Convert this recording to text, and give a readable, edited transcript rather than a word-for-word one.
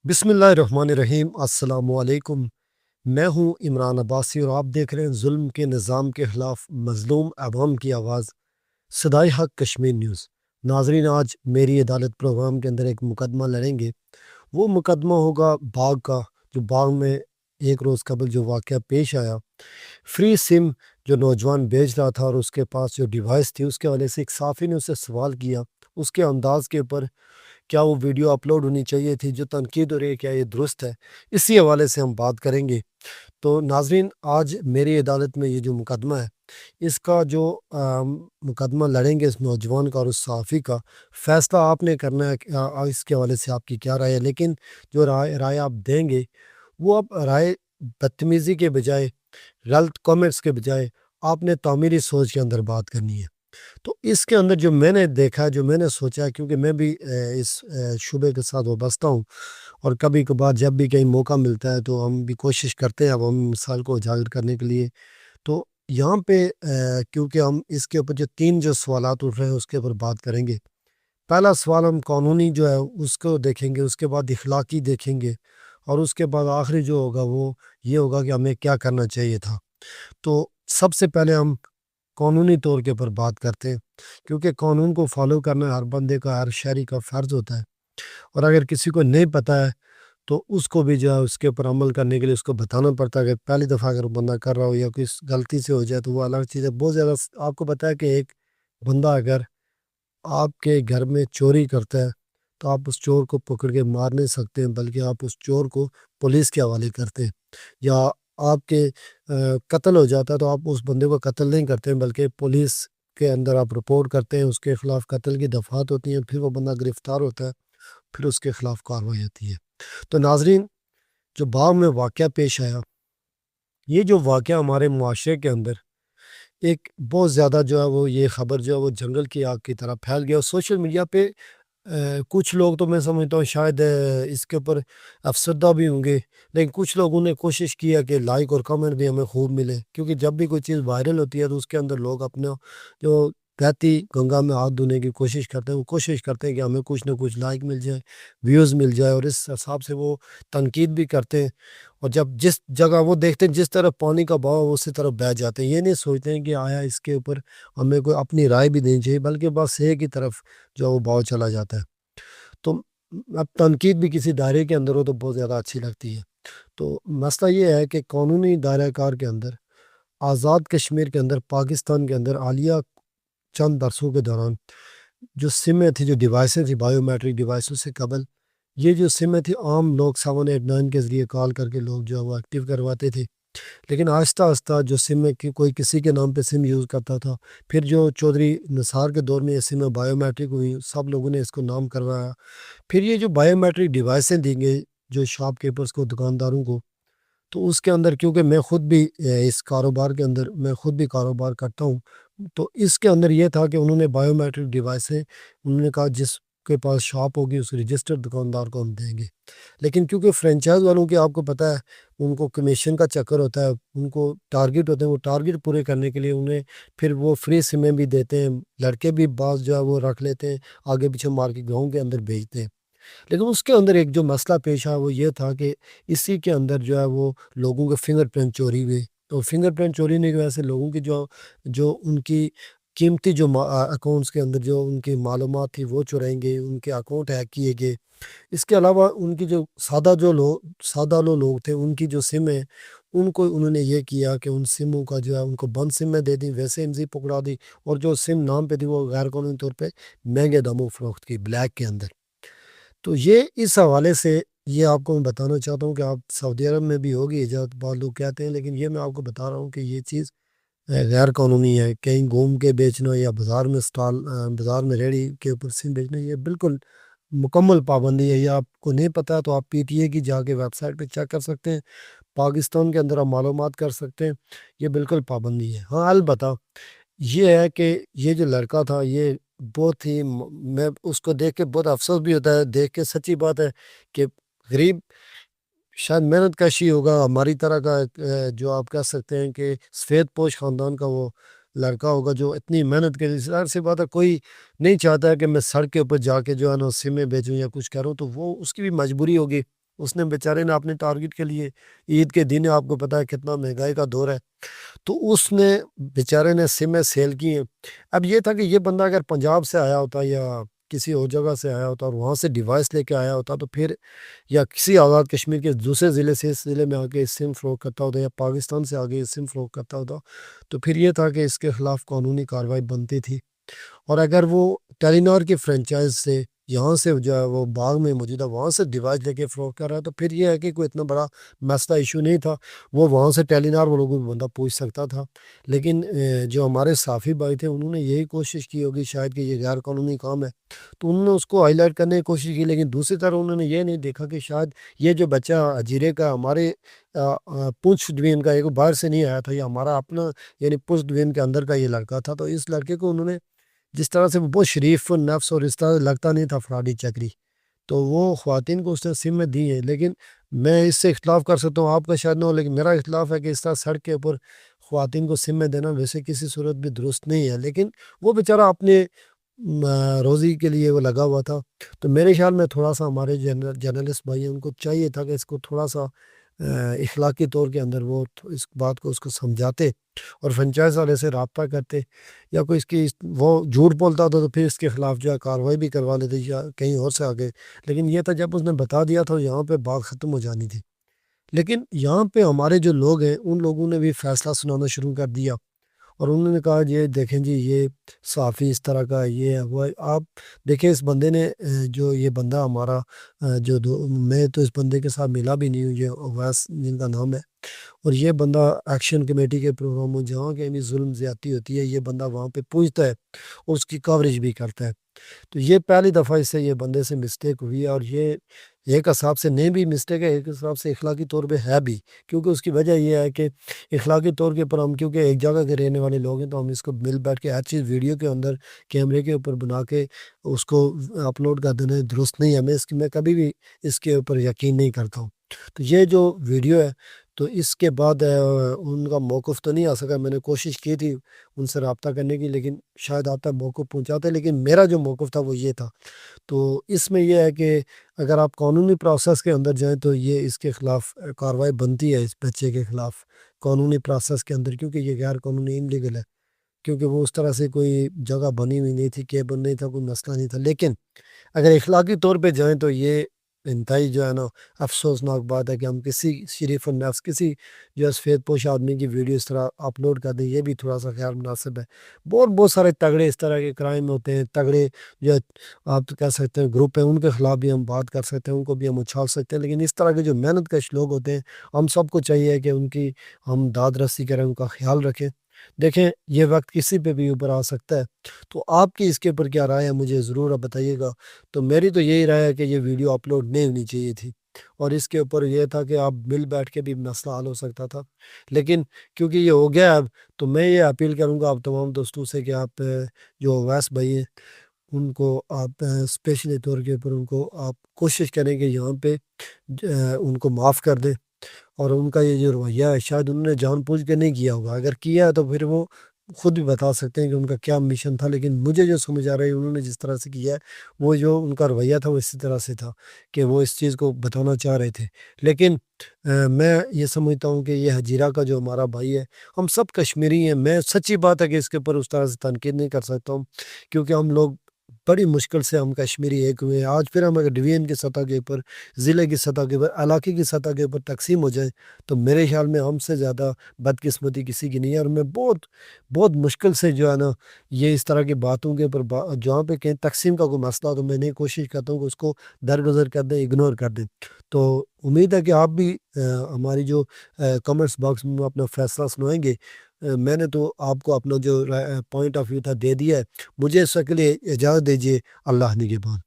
बिस्मिल्लाहिर्रहमानिर्रहीम। अस्सलाम वालेकुम। मैं हूं इमरान अब्बासी और आप देख रहे हैं जुल्म के निज़ाम के ख़िलाफ़ मज़लूम अवाम की आवाज़ सदाए हक़ कश्मीर न्यूज़। नाज़रीन, आज मेरी अदालत प्रोग्राम के अंदर एक मुकदमा लड़ेंगे। वो मुकदमा होगा बाग का, जो बाग में एक रोज़ कबल जो वाक़या पेश आया। फ्री सिम जो नौजवान बेच रहा था और उसके पास जो डिवाइस थी, उसके हवाले से एक साफ़ी ने उससे सवाल किया, उसके अंदाज़ के ऊपर क्या वो वीडियो अपलोड होनी चाहिए थी, जो तनकीद हो रही है क्या ये दुरुस्त है, इसी हवाले से हम बात करेंगे। तो नाज़रीन, आज मेरी अदालत में ये जो मुकदमा है, इसका जो मुकदमा लड़ेंगे इस नौजवान का और उस सहाफ़ी का, फ़ैसला आपने करना है कि इसके हवाले से आपकी क्या राय है। लेकिन जो राय राय आप देंगे, वो आप राय बदतमीज़ी के बजाय, गलत कमेंट्स के बजाय आपने तामीरी सोच के अंदर बात करनी है। तो इसके अंदर जो मैंने देखा, जो मैंने सोचा, क्योंकि मैं भी इस शुबे के साथ वाबस्ता हूँ और कभी कभार जब भी कहीं मौका मिलता है तो हम भी कोशिश करते हैं अब हम मिसाल को उजागर करने के लिए। तो यहाँ पे क्योंकि हम इसके ऊपर जो तीन जो सवालात उठ रहे हैं उसके ऊपर बात करेंगे। पहला सवाल हम कानूनी जो है उसको देखेंगे, उसके बाद इखलाकी देखेंगे और उसके बाद आखिरी जो होगा वो ये होगा कि हमें क्या करना चाहिए था। तो सबसे पहले हम कानूनी तौर के ऊपर बात करते हैं, क्योंकि कानून को फॉलो करना हर बंदे का, हर शहरी का फ़र्ज़ होता है। और अगर किसी को नहीं पता है तो उसको भी जो है उसके ऊपर अमल करने के लिए उसको बताना पड़ता है कि पहली दफ़ा अगर बंदा कर रहा हो या किस गलती से हो जाए तो वो अलग चीज़ है। बहुत ज़्यादा आपको पता है कि एक बंदा अगर आपके घर में चोरी करता है तो आप उस चोर को पकड़ के मार नहीं सकते हैं, बल्कि आप उस चोर को पुलिस के हवाले करते हैं। या आपके कत्ल हो जाता है तो आप उस बंदे को कत्ल नहीं करते हैं, बल्कि पुलिस के अंदर आप रिपोर्ट करते हैं, उसके खिलाफ कत्ल की दफ़ात होती हैं, फिर वो बंदा गिरफ्तार होता है, फिर उसके खिलाफ कार्रवाई होती है। तो नाजरीन, जो बाग में वाक़या पेश आया, ये जो वाक़या हमारे मुआशरे के अंदर एक बहुत ज़्यादा जो है वो ये ख़बर जो है वो जंगल की आग की तरह फैल गया और सोशल मीडिया पे कुछ लोग तो मैं समझता हूँ शायद इसके ऊपर अफ़सरदा भी होंगे, लेकिन कुछ लोगों ने कोशिश की है कि लाइक और कमेंट भी हमें खूब मिले, क्योंकि जब भी कोई चीज़ वायरल होती है तो उसके अंदर लोग अपना जो बहती गंगा में हाथ धोने की कोशिश करते हैं, वो कोशिश करते हैं कि हमें कुछ ना कुछ लाइक मिल जाए, व्यूज़ मिल जाए, और इस हिसाब से वो तनकीद भी करते हैं। और जब जिस जगह वो देखते हैं जिस तरफ पानी का बहाव है, उसी तरफ बह जाते हैं। ये नहीं सोचते हैं कि आया इसके ऊपर हमें कोई अपनी राय भी देनी चाहिए, बल्कि बस एक ही तरफ जो है वो बहाव चला जाता है। तो अब तनकीद भी किसी दायरे के अंदर हो तो बहुत ज़्यादा अच्छी लगती है। तो मसला ये है कि कानूनी दायरा कार के अंदर, आज़ाद कश्मीर के अंदर, पाकिस्तान के अंदर हालिया चंद बरसों के दौरान जो सिमें थी, जो डिवाइसें थी बायोमेट्रिक डिवाइसों से कबल, ये जो सिमें थी आम लोग 789 के ज़रिए कॉल करके लोग जो है वो एक्टिव करवाते थे। लेकिन आहिस्ता-आहिस्ता जो सिम है कि कोई किसी के नाम पे सिम यूज़ करता था। फिर जो चौधरी निसार के दौर में ये सिमें बायोमेट्रिक हुई, सब लोगों ने इसको नाम करवाया। फिर ये जो बायोमेट्रिक डिवाइसें दी गई जो शॉपकीपर्स को, दुकानदारों को, तो उसके अंदर क्योंकि मैं खुद भी इस कारोबार के अंदर मैं खुद भी कारोबार करता हूँ, तो इसके अंदर ये था कि उन्होंने बायोमेट्रिक डिवाइसें, उन्होंने कहा जिसके पास शॉप होगी उस रजिस्टर्ड दुकानदार को हम देंगे। लेकिन क्योंकि फ्रेंचाइज़ वालों की आपको पता है, उनको कमीशन का चक्कर होता है, उनको टारगेट होते हैं, वो टारगेट पूरे करने के लिए उन्हें फिर वो फ्री सिमें भी देते हैं, लड़के भी बाज़ जो है वो रख लेते हैं, आगे-पीछे मार्केट गाँव के अंदर भेजते हैं। लेकिन उसके अंदर एक जो मसला पेश आया वो ये था कि इसी के अंदर जो है वो लोगों के फिंगरप्रिंट चोरी हुए। तो फिंगरप्रिंट चोरी होने की वजह से लोगों की जो जो उनकी कीमती जो अकाउंट्स के अंदर जो उनकी मालूमात थी वो चुराई गई, उनके अकाउंट हैक किए गए। इसके अलावा उनकी जो सादा लो लोग थे, उनकी जो सिम है, उनको उन्होंने ये किया कि उन सिमों का जो है उनको बंद सिमें दे दी, वैसे एमज़ी पकड़ा दी, और जो सिम नाम पे थी वो गैर कानूनी तौर पे महंगे दामों फ़रोख्त की ब्लैक के अंदर। तो ये इस हवाले से ये आपको मैं बताना चाहता हूँ कि आप सऊदी अरब में भी होगी इजाज़त, बहुत लोग कहते हैं, लेकिन ये मैं आपको बता रहा हूँ कि ये चीज़ गैर कानूनी है। कहीं घूम के बेचना या बाज़ार में बाज़ार में रेहड़ी के ऊपर सिम बेचना, ये बिल्कुल मुकम्मल पाबंदी है। ये आपको नहीं पता तो आप पीटीए की जाके वेबसाइट पे चेक कर सकते हैं, पाकिस्तान के अंदर आप मालूमात कर सकते हैं, ये बिल्कुल पाबंदी है। हाँ, अलबत्ता ये है कि ये जो लड़का था ये बहुत ही मैं उसको देख के बहुत अफ़सोस भी होता है, देख के सच्ची बात है कि गरीब शायद मेहनत कश ही होगा, हमारी तरह का जो आप कह सकते हैं कि सफ़ेद पोश ख़ानदान का वो लड़का होगा जो इतनी मेहनत करे। ज़ाहिर-सी बात है, कोई नहीं चाहता है कि मैं सड़क के ऊपर जाके जो है ना सिमें बेचूँ या कुछ करूँ, तो वो उसकी भी मजबूरी होगी। اس نے بیچارے نے اپنے ٹارگٹ کے لیے عید کے دن آپ کو پتہ ہے کتنا مہنگائی کا دور ہے، تو اس نے بیچارے نے سمیں سیل کی ہیں۔ اب یہ تھا کہ یہ بندہ اگر پنجاب سے آیا ہوتا یا کسی اور جگہ سے آیا ہوتا اور وہاں سے ڈیوائس لے کے آیا ہوتا تو پھر، یا کسی آزاد کشمیر کے دوسرے ضلع سے اس ضلع میں آ کے سم فروغ کرتا ہوتا یا پاکستان سے آگے سم فروغ کرتا ہوتا، تو پھر یہ تھا کہ اس کے خلاف قانونی کارروائی بنتی تھی۔ اور اگر وہ ٹیلی نار کی فرنچائز سے یہاں سے جو ہے وہ باغ میں موجود ہے وہاں سے ڈیوائس لے کے فروغ کر رہا ہے، تو پھر یہ ہے کہ کوئی اتنا بڑا مسئلہ ایشو نہیں تھا، وہ وہاں سے ٹیلی نار والوں کو بھی بندہ پوچھ سکتا تھا۔ لیکن جو ہمارے صحافی بھائی تھے انہوں نے یہی کوشش کی ہوگی شاید کہ یہ غیر قانونی کام ہے، تو انہوں نے اس کو ہائی لائٹ کرنے کی کوشش کی، لیکن دوسری طرف انہوں نے یہ نہیں دیکھا کہ شاید یہ جو بچہ اجیرے کا ہمارے پونچھ ڈویژن کا ایک باہر سے نہیں آیا تھا، یہ ہمارا اپنا یعنی پونچھ ڈویژن کے اندر کا یہ لڑکا تھا، تو اس لڑکے کو انہوں نے جس طرح سے وہ بہت شریف نفس اور اس طرح لگتا نہیں تھا فراڈی چکری، تو وہ خواتین کو اس نے سمیں دی ہیں۔ لیکن میں اس سے اختلاف کر سکتا ہوں، آپ کا شاید نہ ہو، لیکن میرا اختلاف ہے کہ اس طرح سڑک کے اوپر خواتین کو سمیں دینا ویسے کسی صورت بھی درست نہیں ہے، لیکن وہ بیچارہ اپنے روزی کے لیے وہ لگا ہوا تھا۔ تو میرے خیال میں تھوڑا سا ہمارے جرنلسٹ بھائی ہیں ان کو چاہیے تھا کہ اس کو تھوڑا سا اخلاقی طور کے اندر وہ اس بات کو اس کو سمجھاتے اور فرنچائز والے سے رابطہ کرتے، یا کوئی اس کی وہ جھوٹ بولتا تھا تو پھر اس کے خلاف جو ہے کارروائی بھی کروا لیتے یا کہیں اور سے آگے۔ لیکن یہ تھا جب اس نے بتا دیا تھا یہاں پہ بات ختم ہو جانی تھی، لیکن یہاں پہ ہمارے جو لوگ ہیں ان لوگوں نے بھی فیصلہ سنانا شروع کر دیا، اور انہوں نے کہا یہ دیکھیں جی یہ صحافی اس طرح کا یہ ہے وہ ہے۔ آپ دیکھیں اس بندے نے جو یہ بندہ ہمارا میں تو اس بندے کے ساتھ ملا بھی نہیں ہوں، یہ اویس جن کا نام ہے، اور یہ بندہ ایکشن کمیٹی کے پروگراموں جہاں کے بھی ظلم زیادتی ہوتی ہے یہ بندہ وہاں پہ پہنچتا ہے اور اس کی کوریج بھی کرتا ہے۔ تو یہ پہلی دفعہ اس سے یہ بندے سے مسٹیک ہوئی ہے، اور یہ ایک حساب سے نہیں بھی مسٹیک ہے، ایک حساب سے اخلاقی طور پہ ہے بھی، کیونکہ اس کی وجہ یہ ہے کہ اخلاقی طور کے اوپر ہم کیونکہ ایک جگہ کے رہنے والے لوگ ہیں تو ہم اس کو مل بیٹھ کے ہر چیز ویڈیو کے اندر کیمرے کے اوپر بنا کے اس کو اپلوڈ کر دینا درست نہیں ہے، میں کبھی بھی اس کے اوپر یقین نہیں کرتا ہوں۔ تو یہ جو ویڈیو ہے تو اس کے بعد ان کا موقف تو نہیں آ سکا، میں نے کوشش کی تھی ان سے رابطہ کرنے کی لیکن شاید آپ تک موقف پہنچاتے، لیکن میرا جو موقف تھا وہ یہ تھا۔ تو اس میں یہ ہے کہ اگر آپ قانونی پروسیس کے اندر جائیں تو یہ اس کے خلاف کارروائی بنتی ہے اس بچے کے خلاف قانونی پروسیس کے اندر، کیونکہ یہ غیر قانونی انلیگل ہے، کیونکہ وہ اس طرح سے کوئی جگہ بنی ہوئی نہیں تھی، کیبل نہیں تھا، کوئی مسئلہ نہیں تھا۔ لیکن اگر اخلاقی طور پہ جائیں تو یہ انتہائی جو ہے نا افسوسناک بات ہے کہ ہم کسی شریف النفس کسی جو ہے سفید پوش آدمی کی ویڈیو اس طرح اپلوڈ کر دیں، یہ بھی تھوڑا سا خیال مناسب ہے۔ بہت سارے تگڑے اس طرح کے کرائم ہوتے ہیں، تگڑے جو آپ کہہ سکتے ہیں گروپ ہیں ان کے خلاف بھی ہم بات کر سکتے ہیں، ان کو بھی ہم اچھال سکتے ہیں، لیکن اس طرح کے جو محنت کش لوگ ہوتے ہیں ہم سب کو چاہیے کہ ان کی ہم داد رسی کریں، ان کا خیال رکھیں۔ دیکھیں یہ وقت کسی پہ بھی اوپر آ سکتا ہے، تو آپ کی اس کے اوپر کیا رائے ہے مجھے ضرور آپ بتائیے گا۔ تو میری تو یہی رائے ہے کہ یہ ویڈیو اپلوڈ نہیں ہونی چاہیے تھی، اور اس کے اوپر یہ تھا کہ آپ مل بیٹھ کے بھی مسئلہ حل ہو سکتا تھا، لیکن کیونکہ یہ ہو گیا اب تو میں یہ اپیل کروں گا آپ تمام دوستوں سے کہ آپ جو اویس بھائی ہیں ان کو آپ اسپیشلی طور کے اوپر ان کو آپ کوشش کریں کہ یہاں پہ ان کو معاف کر دیں، اور ان کا یہ جو رویہ ہے شاید انہوں نے جان بوجھ کے نہیں کیا ہوگا، اگر کیا ہے تو پھر وہ خود بھی بتا سکتے ہیں کہ ان کا کیا مشن تھا، لیکن مجھے جو سمجھ آ رہا ہے انہوں نے جس طرح سے کیا ہے وہ جو ان کا رویہ تھا وہ اسی طرح سے تھا کہ وہ اس چیز کو بتانا چاہ رہے تھے۔ لیکن میں یہ سمجھتا ہوں کہ یہ حجیرہ کا جو ہمارا بھائی ہے ہم سب کشمیری ہیں، میں سچی بات ہے کہ اس کے اوپر اس طرح سے تنقید نہیں کر سکتا ہوں، کیونکہ ہم لوگ بڑی مشکل سے ہم کشمیری ایک ہوئے ہیں۔ آج پھر ہم اگر ڈویژن کی سطح کے اوپر، ضلع کی سطح کے اوپر، علاقے کی سطح کے اوپر تقسیم ہو جائیں تو میرے خیال میں ہم سے زیادہ بدقسمتی کسی کی نہیں ہے، اور میں بہت مشکل سے جو ہے نا یہ اس طرح کی باتوں کے اوپر جہاں پہ کہیں تقسیم کا کوئی مسئلہ ہو تو میں نہیں کوشش کرتا ہوں کہ اس کو درگزر کر دیں، اگنور کر دیں۔ تو امید ہے کہ آپ بھی ہماری جو کمنٹس باکس میں اپنا فیصلہ سنائیں گے۔ میں نے تو آپ کو اپنا جو پوائنٹ آف ویو تھا دے دیا ہے، مجھے اس کے لیے اجازت دیجیے، اللہ نگہبان۔